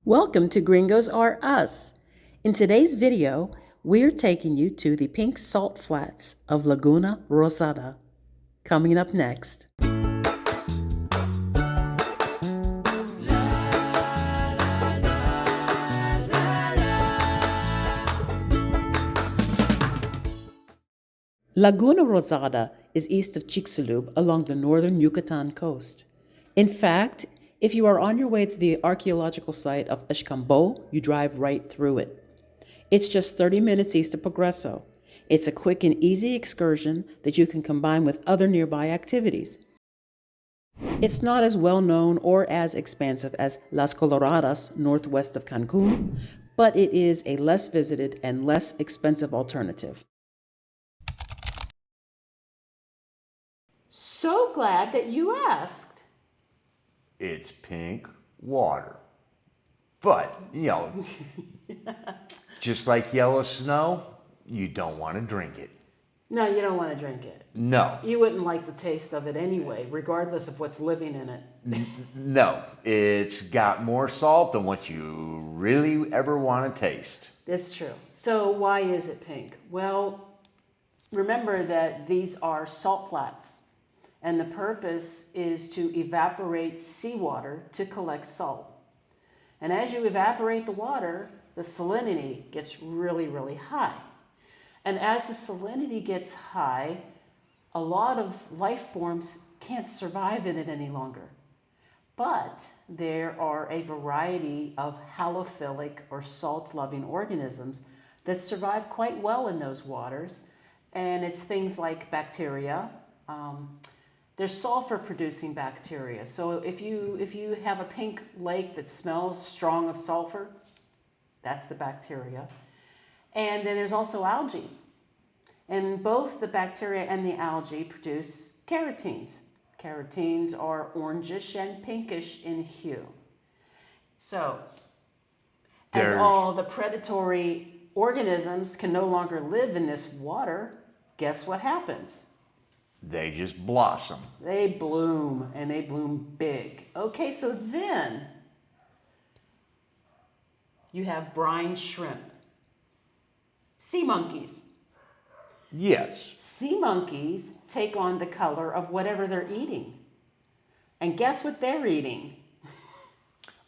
Welcome to Gringos Are Us. In today's video, we're taking you to the pink salt flats of Laguna Rosada. Coming up next. Laguna Rosada is east of Chicxulub along the northern Yucatan coast. In fact, if you are on your way to the archaeological site of Xcambó, you drive right through it. It's just 30 minutes east of Progreso. It's a quick and easy excursion that you can combine with other nearby activities. It's not as well known or as expansive as Las Coloradas northwest of Cancun, but it is a less visited and less expensive alternative. So glad that you asked. It's pink water. But, just like yellow snow, you don't want to drink it. No, you don't want to drink it. No. You wouldn't like the taste of it anyway, regardless of what's living in it. No, it's got more salt than what you really ever want to taste. That's true. So why is it pink? Well, remember that these are salt flats. And the purpose is to evaporate seawater to collect salt. And as you evaporate the water, the salinity gets really, really high. And as the salinity gets high, a lot of life forms can't survive in it any longer. But there are a variety of halophilic or salt-loving organisms that survive quite well in those waters. And it's things like bacteria. There's sulfur-producing bacteria. So if you have a pink lake that smells strong of sulfur, that's the bacteria. And then there's also algae. And both the bacteria and the algae produce carotenes. Carotenes are orangish and pinkish in hue. So, as all the predatory organisms can no longer live in this water, guess what happens? They just blossom. They bloom, and they bloom big. Okay, so then you have brine shrimp. Sea monkeys. Yes. Sea monkeys take on the color of whatever they're eating. And guess what they're eating?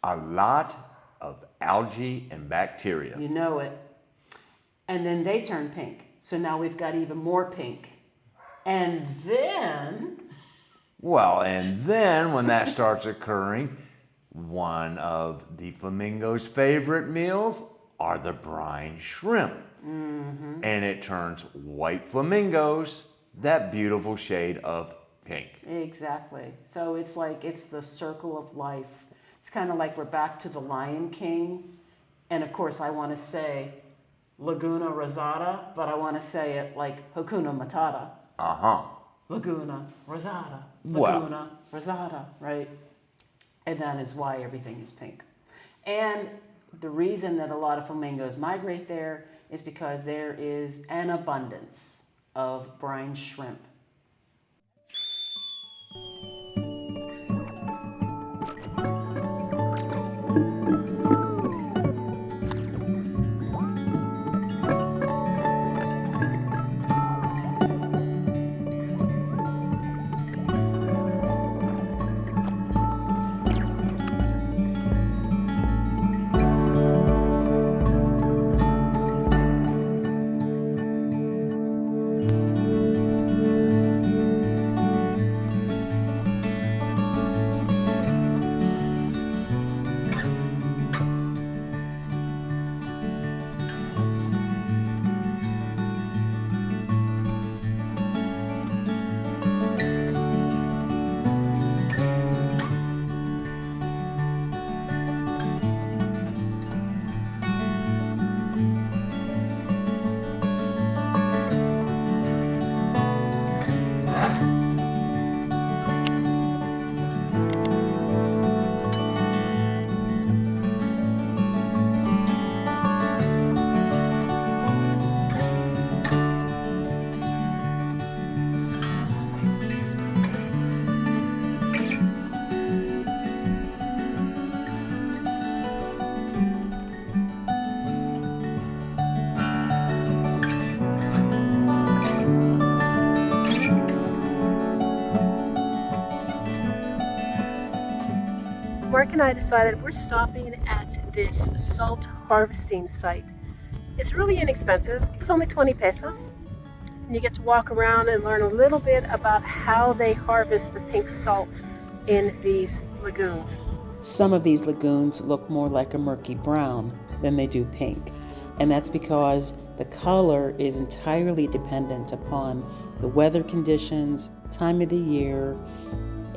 A lot of algae and bacteria. You know it. And then they turn pink. So now we've got even more pink. And then... and then when that starts occurring, one of the flamingos' favorite meals are the brine shrimp. Mm-hmm. And it turns white flamingos that beautiful shade of pink. Exactly. So it's the circle of life. It's kind of like we're back to the Lion King. And of course I want to say Laguna Rosada, but I want to say it like Hakuna Matata. Laguna Rosada. Laguna Rosada, right? And that is why everything is pink. And the reason that a lot of flamingos migrate there is because there is an abundance of brine shrimp. Mike and I decided we're stopping at this salt harvesting site. It's really inexpensive. It's only 20 pesos. And you get to walk around and learn a little bit about how they harvest the pink salt in these lagoons. Some of these lagoons look more like a murky brown than they do pink. And that's because the color is entirely dependent upon the weather conditions, time of the year,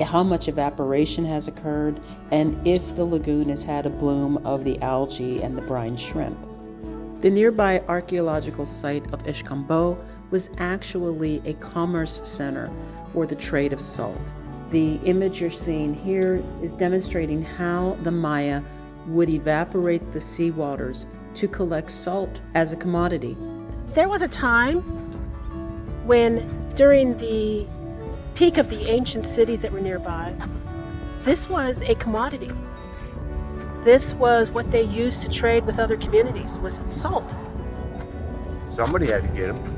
how much evaporation has occurred, and if the lagoon has had a bloom of the algae and the brine shrimp. The nearby archaeological site of Xcambó was actually a commerce center for the trade of salt. The image you're seeing here is demonstrating how the Maya would evaporate the seawaters to collect salt as a commodity. There was a time when, during the peak of the ancient cities that were nearby, this was a commodity. This was what they used to trade with other communities, was salt. Somebody had to get them.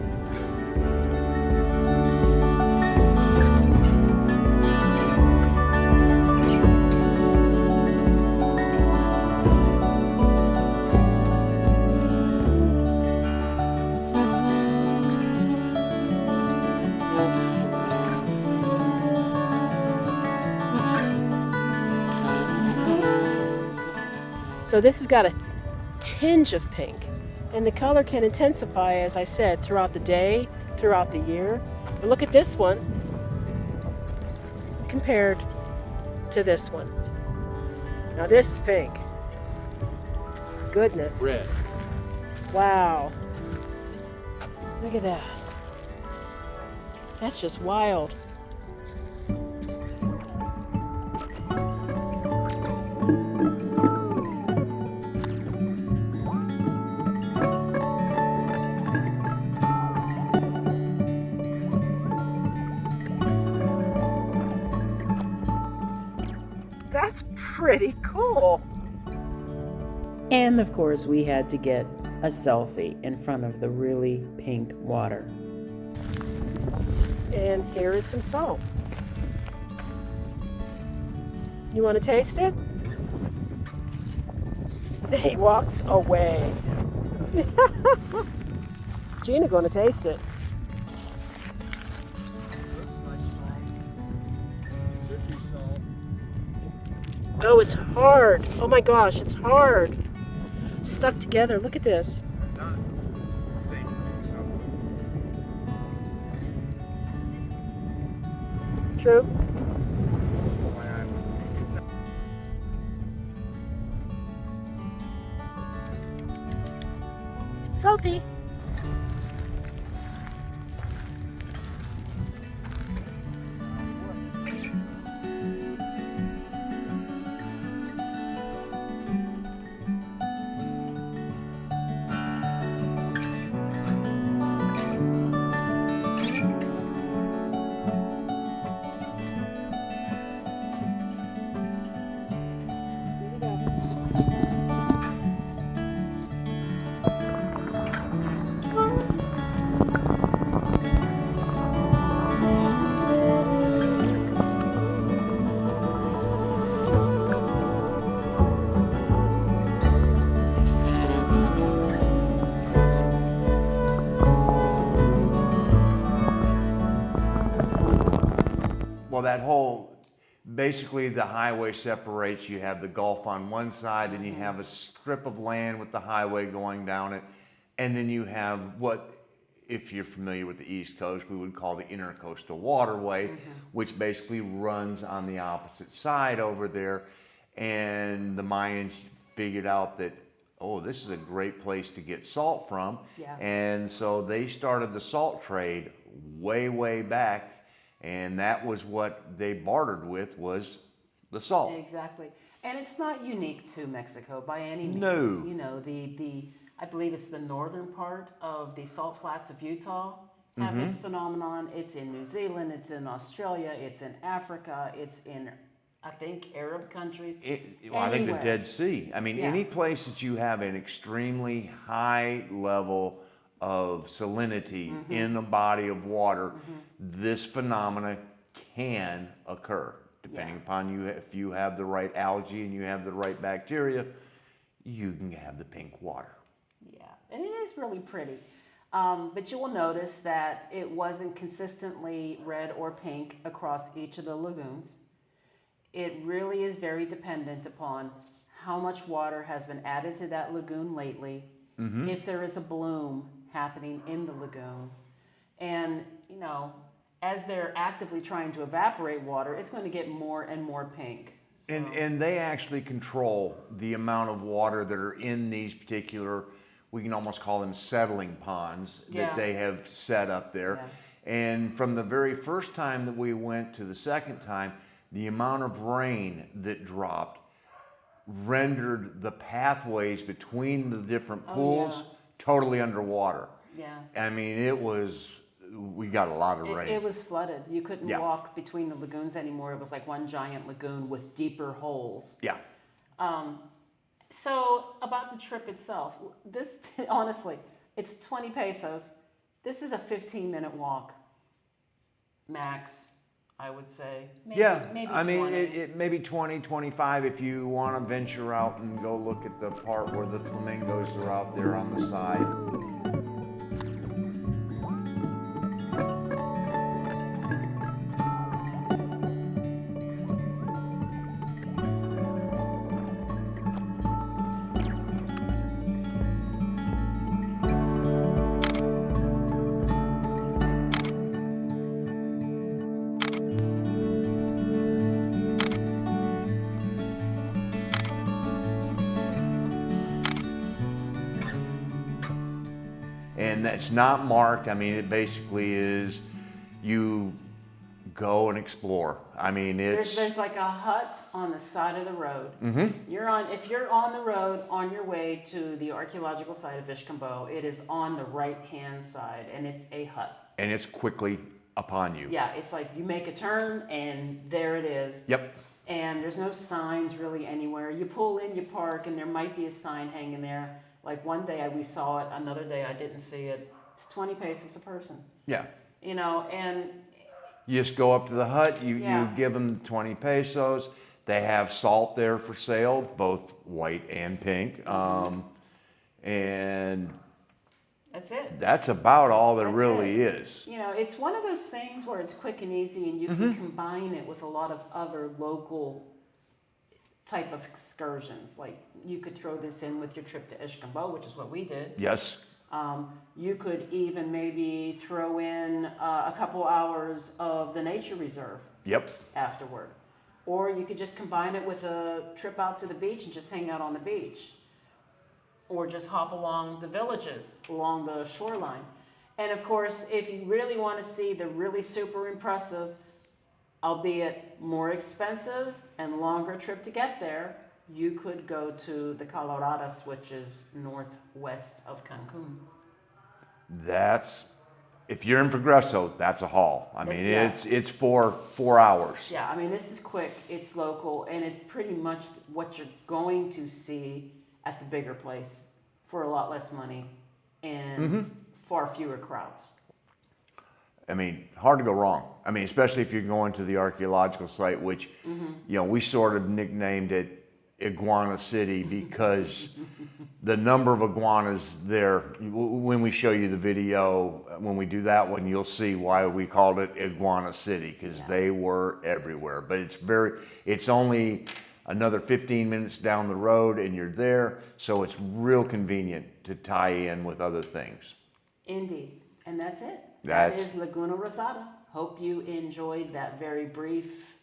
So this has got a tinge of pink, and the color can intensify, as I said, throughout the day, throughout the year. But look at this one compared to this one. Now this is pink. Goodness. Red. Wow. Look at that. That's just wild. That's pretty cool. And of course, we had to get a selfie in front of the really pink water. And here is some salt. You want to taste it? He walks away. Gina going to taste it. Oh, it's hard. Oh my gosh, it's hard. Stuck together. Look at this. True. Salty. Well, that whole, basically the highway separates. You have the Gulf on one side, then you have a strip of land with the highway going down it. And then you have what, if you're familiar with the East Coast, we would call the Intercoastal Waterway, which basically runs on the opposite side over there. And the Mayans figured out that, oh, this is a great place to get salt from. Yeah. And so they started the salt trade way, way back. And that was what they bartered with, was the salt. Exactly. And it's not unique to Mexico by any means. No. You know, I believe it's the northern part of the salt flats of Utah have this phenomenon. It's in New Zealand, it's in Australia, it's in Africa, it's in, I think, Arab countries. I think the Dead Sea. I mean, any place that you have an extremely high level of salinity in a body of water, this phenomena can occur. Depending Yeah. upon you, if you have the right algae and you have the right bacteria, you can have the pink water. Yeah, and it is really pretty. But you will notice that it wasn't consistently red or pink across each of the lagoons. It really is very dependent upon how much water has been added to that lagoon lately, if there is a bloom happening in the lagoon. And, you know, as they're actively trying to evaporate water, it's going to get more and more pink. So, And they actually control the amount of water that are in these particular, we can almost call them settling ponds Yeah. that they have set up there. Yeah. And from the very first time that we went to the second time, the amount of rain that dropped rendered the pathways between the different pools yeah. totally underwater. yeah. I mean, we got a lot of rain. It was flooded. You couldn't Yeah. walk between the lagoons anymore. It was like one giant lagoon with deeper holes. Yeah. So about the trip itself, this honestly, it's 20 pesos. This is a 15-minute walk, max, I would say. Maybe, Yeah, maybe I mean, 20. it maybe 20, 25 if you want to venture out and go look at the part where the flamingos are out there on the side. And that's not marked. I mean, it basically is you go and explore. I mean, There's like a hut on the side of the road. If you're on the road on your way to the archaeological site of Xcambó, it is on the right-hand side, and it's a hut. and it's quickly upon you. Yeah, it's like you make a turn, and there it is. Yep. And there's no signs really anywhere. You pull in, you park, and there might be a sign hanging there. Like one day we saw it, another day I didn't see it. It's 20 pesos a person, Yeah. you know, and You just go up to the hut, you Yeah. give them 20 pesos. They have salt there for sale, both white and pink. And that's it. that's about all there That's really it. is. You know, it's one of those things where it's quick and easy, and you can combine it with a lot of other local type of excursions. Like you could throw this in with your trip to Xcambó, which is what we did. Yes. You could even maybe throw in a couple hours of the nature reserve Yep. afterward. Or you could just combine it with a trip out to the beach and just hang out on the beach. Or just hop along the villages along the shoreline. And of course, if you really want to see the really super impressive, albeit more expensive and longer trip to get there, you could go to the Coloradas, which is northwest of Cancun. If you're in Progreso, that's a haul. I mean, Yeah. it's 4 hours. Yeah, I mean, this is quick, it's local, and it's pretty much what you're going to see at the bigger place for a lot less money and far fewer crowds. I mean, hard to go wrong. I mean, especially if you're going to the archaeological site, which, we sort of nicknamed it Iguana City because the number of iguanas there, when we show you the video, when we do that one, you'll see why we called it Iguana City, because they were everywhere. But it's only another 15 minutes down the road and you're there, so it's real convenient to tie in with other things. Indeed, and that's it. That's- That is Laguna Rosada. Hope you enjoyed that very brief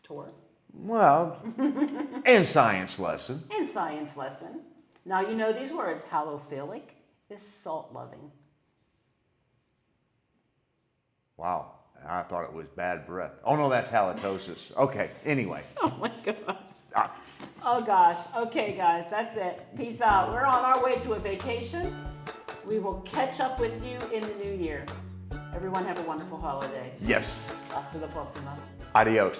tour Well, and science lesson. and science lesson. Now you know these words. Halophilic is salt-loving. Wow, I thought it was bad breath. Oh no, that's halitosis. Okay, anyway. Oh my gosh. Ah. Oh gosh. Okay, guys, that's it. Peace out. We're on our way to a vacation. We will catch up with you in the new year. Everyone have a wonderful holiday. Yes. Hasta la próxima. Adios.